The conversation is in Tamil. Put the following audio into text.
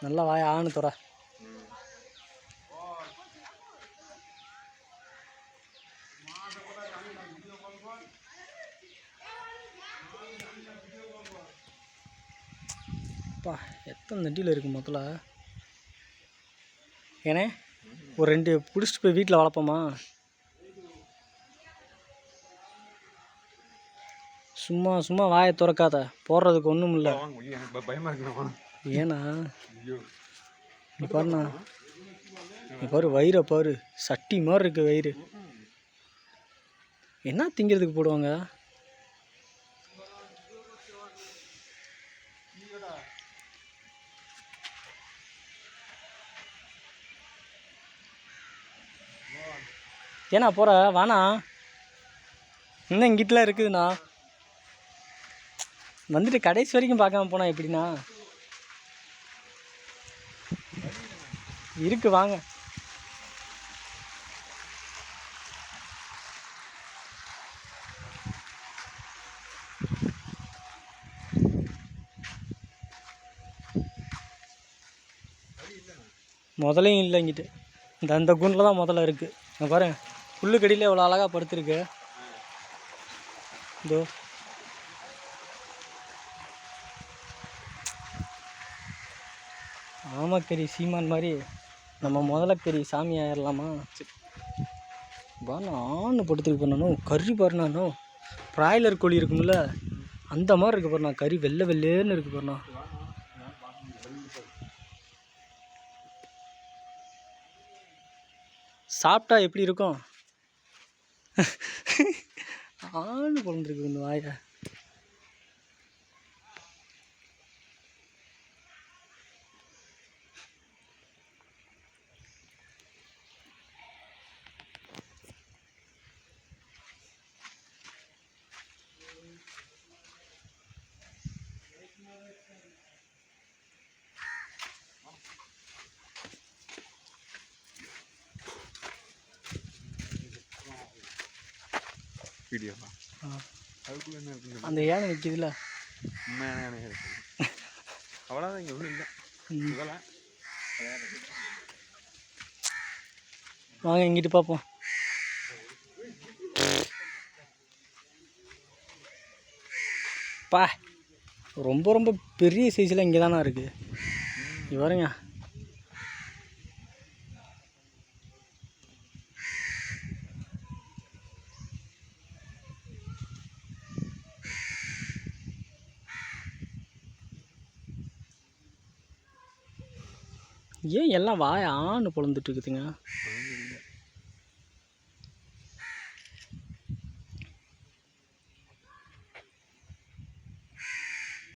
நல்லா வாய ஆணு தொட. அப்பா எத்தனை நண்டியில் இருக்குது மொத்தத்தில். ஏனே ஒரு 2 பிடிச்சிட்டு போய் வீட்டில் வளர்ப்போமா? சும்மா சும்மா வாயை திறக்காத, போடுறதுக்கு ஒன்றும் இல்லை. ஏன்னா நீ பாருண்ணா, நீ பாரு வயிறை பாரு, சட்டி மாதிரி இருக்கு வயிறு. என்ன திங்கிறதுக்கு போடுவாங்க? ஏண்ணா போகிற வாண்ணா, இன்னும் இங்கிட்டலாம் இருக்குதுண்ணா. வந்துட்டு கடைசி வரைக்கும் பார்க்காம போனா எப்படிண்ணா? இருக்கு வாங்க. முதலையும் இல்லை இங்கிட்டு. அந்த குண்டில் தான் முதல்ல இருக்குது. நான் பாருங்க, புல்லுக்கடியில் எவ்வளோ அழகாக படுத்துருக்கு. இதோ ஆமக்கறி சீமான் மாதிரி நம்ம முதலக்கறி சாமி ஆயிடலாமா? பாருண்ணா ஆண் படுத்துருக்கு பாருண்ணா. கறி பாருண்ணா, பிராய்லர் கோழி இருக்கும்ல அந்த மாதிரி இருக்குது பாருண்ணா. கறி வெள்ளை வெள்ளேன்னு இருக்குது பாருண்ணா. சாப்பிட்டா எப்படி இருக்கும்? ஆண் குழந்தைருக்கு இந்த வாயை. அந்த யானை நிற்கிதுல, அவ்வளோதான், இங்கே ஒன்றும் இல்லை. வாங்க இங்கிட்டு பார்ப்போம். பா ரொம்ப ரொம்ப பெரிய சைஸில் இங்கே தானே இருக்குது. இங்கே பாருங்க. ஏன் எல்லாம் வாய ஆணு பொழந்துட்டு இருக்குதுங்க?